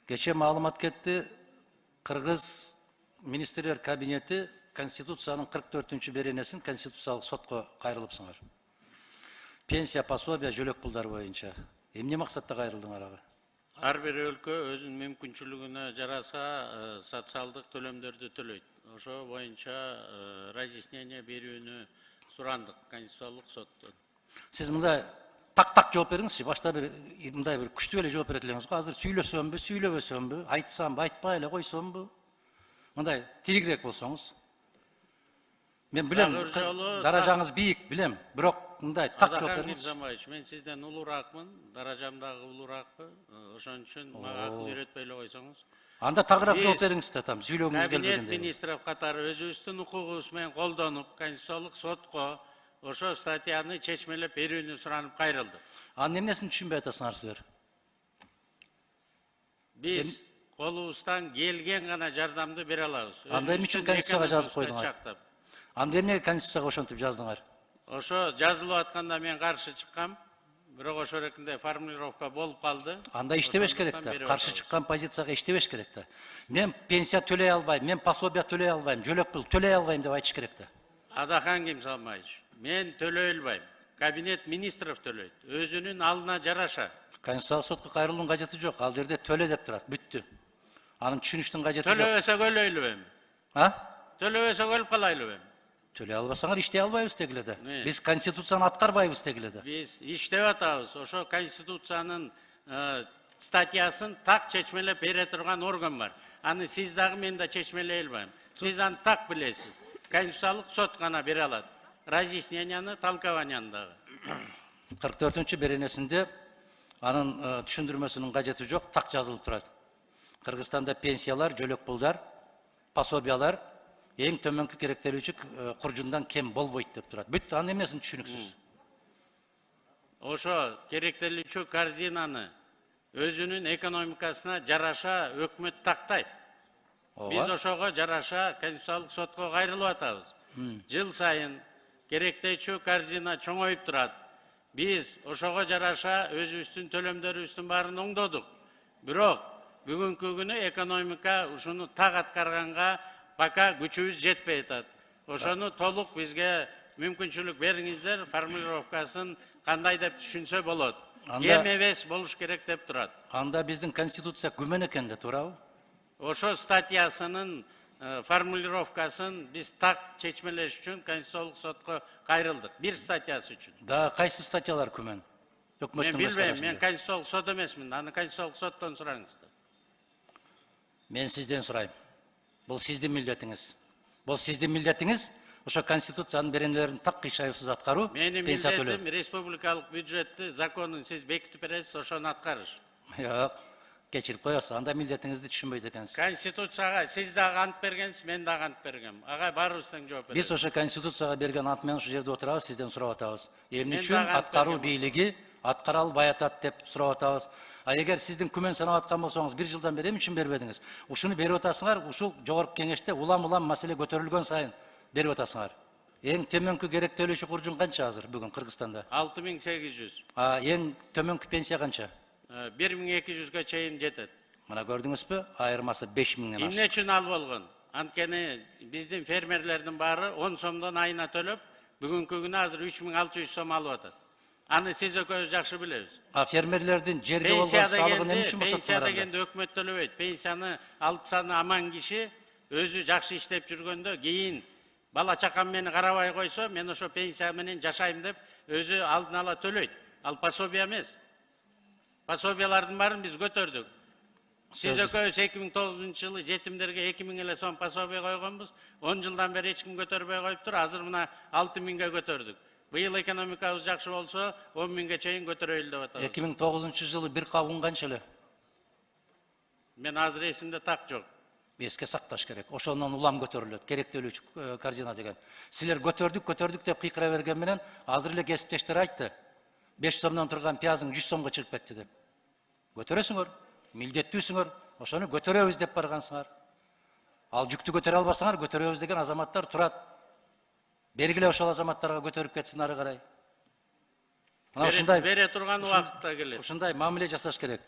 Кече маалымат кетти, Кыргыз министрлер кабинети Конституциянын 44-чү беренесин Конституциялык сотко кайрылыпсыңар. Пенсия, пособия, жөлөк пулдар боюнча. Эмне максатта кайрылдыңар ага? Ар бир өлкө өзүнүн мүмкүнчүлүгүнө жараса социалдык төлөмдөрдү төлөйт. Ошо боюнча разъяснение берүүнү сурандык Конституциялык соттон. Сиз мындай так жооп бериңизчи. Башта мындай бир күчтүү эле жооп берет элеңиз го. Азыр сүйлөсөмбү, сүйлөбөсөмбү, айтсамбы, айтпай эле койсомбу? Мындай тиригирээк болсоңуз. Мен билем, даражаңыз бийик, билем. Бирок мындай так жооп бериңиз. Мен сизден улураакмын, даражам дагы улураакпы. Ошон үчүн мага акыл үйрөтпөй эле койсоңуз. Анда тагыраак жооп бериңиз да, там сүйлөгүңүз келбегенде. Кабинет министров катары өзүбүздүн укугубуз менен колдонуп, Конституциялык сотко ошо статьяны чечмелеп берүүнү суранып кайрылды. Анын эмнесин түшүнбөй атасыңар силер? Биз колубуздан келген гана жардамды бере алабыз. Анда эмне үчүн Конституцияга жазып койдуңар? Анда эмне Конституцияга ошентип жаздыңар? Ошо жазылып атканда мен каршы чыккам. Бирок ошо эркинде формулировка болуп калды. Анда иштебеш керек да. Каршы чыккан позицияга иштебеш керек да. Мен пенсия төлөй албайм, мен пособия төлөй албайм, жөлөк пул төлөй албайм деп айтыш керек да. Адахан Кемсалмаевич, мен төлөй албайм. Кабинет министров төлөйт. Өзүнүн алдына жараша. Конституциялык сотко кайрылуунун кажети жок. Ал жерде төлө деп турат, бүттү. Анын түшүнүштүн кажети жок. Төлөбөсөк өлөйлүбү эми? Төлөбөсөк өлүп калайлыбы эми? Төлөй албасаңар иштей албайбыз дегиле да. Биз Конституцияны аткарбайбыз дегиле да. Биз иштеп атабыз. Ошо Конституциянын статьясын так чечмелеп бере турган орган бар. Аны сиз дагы мен да чечмелей албайм. Сиз аны так билесиз. Конституциялык сот гана бере алат. Разъясненияны, толкованияны дагы. 44-чү беренесинде анын түшүндүрмөсүнүн кажети жок, так жазылып турат. Кыргызстанда пенсиялар, жөлөк пулдар, пособиялар эң төмөнкү керектелүүчү куржундан кем болбойт деп турат. Бүт анын эмнесин түшүнүксүз. Ошо керектелүүчү корзинаны өзүнүн экономикасына жараша өкмөт тактайт. Биз ошого жараша Конституциялык сотко кайрылып атабыз. Жыл сайын керектелүүчү корзина чоңоюп турат. Биз ошого жараша өзүбүздүн төлөмдөрүбүздүн баарын оңдодук. Бирок бүгүнкү күнү экономика ушуну так аткарганга пока күчүбүз жетпей атат. Ошону толук бизге мүмкүнчүлүк бериңиздер, формулировкасын кандай деп түшүнсө болот. Кем эмес болуш керек деп турат. Анда биздин Конституция күмөн экен да, туурабы? Ошо статьясынын формулировкасын биз так чечмелеш үчүн Конституциялык сотко кайрылдык. Бир статьясы үчүн. Да, кайсы статьялар күмөн? Мен билбейм, мен Конституциялык сот эмесмин. Аны Конституциялык соттон сураңыз. Мен сизден сурайм. Бул сиздин милдетиңиз. Бул сиздин милдетиңиз, ошо Конституциянын беренелерин так кыйшайсыз аткаруу, пенсия төлөө. Менин милдетим республикалык бюджетти, законун сиз бекитип бересиз, ошону аткарыш. Жок, кечирип коесуз. Анда милдетиңизди түшүнбөйт экенсиз. Конституцияга сиз дагы ант бергенсиз, мен дагы ант бергем. Ага баарыбыз тең жооп беребиз. Биз ошо Конституцияга берген ант менен ушул жерде отурабыз, сизден сурап атабыз. Эмне үчүн аткаруу бийлиги аткара албай атат деп сурап атабыз. А эгер сиздин күмөн санап аткан болсоңуз, бир жылдан бери эмне үчүн бербедиңиз? Ушуну берип атасыңар, ушул жогорку кеңеште улам маселе көтөрүлгөн сайын берип атасыңар. Эң төмөнкү керектелүүчү куржун канча азыр бүгүн Кыргызстанда? 6800. Эң төмөнкү пенсия канча? 1200га чейин жетет. Мына көрдүңүзбү? Айырмасы 5000ден ашты. Эмне үчүн ал болгон? Анткени биздин фермерлердин баары 10 сомдон айына төлөп, бүгүнкү күнү азыр 3600 сом алып атат. Аны сиз экөөбүз жакшы билебиз. Фермерлердин жерге болгон салыгын эмне үчүн босотуңар? Пенсия дегенде өкмөт төлөбөйт. Пенсияны алсаны аман киши өзү жакшы иштеп жүргөндө кийин бала чакам мени карабай койсо, мен ошо пенсия менен жашайм деп өзү алдын ала төлөйт. Ал пособия эмес. Пособиялардын баарын биз көтөрдүк. Сиз экөөбүз 2009-жылы жетимдерге 2000 эле сом пособия койгонбуз. 10 жылдан бери эч ким көтөрбөй коюптур. Азыр мына 6000ге көтөрдүк. Быйыл экономикабыз жакшы болсо 10.000ге чейин көтөрөйлү деп атабыз. 2009-жылы бир кабын канча эле? Мен азыр эсимде так жок. Эске сакташ керек. Ошондон улам көтөрүлөт. Керектелүүчү корзина деген. Силер көтөрдүк деп кыйкыра берген менен азыр эле кесиптештер айтты. 5 сомдон турган пиязың 100 сомго чыгып кетти деп. Көтөрөсүңөр, милдеттүүсүңөр, ошону көтөрөбүз деп баргансыңар. Ал жүктү көтөрө албасаңар, көтөрөбүз деген азаматтар турат. Бергиле ошол азаматтарга көтөрүп кетсин ары карай. Мына ушундай бере турган убакытта келет. Ушундай мамиле жасаш керек.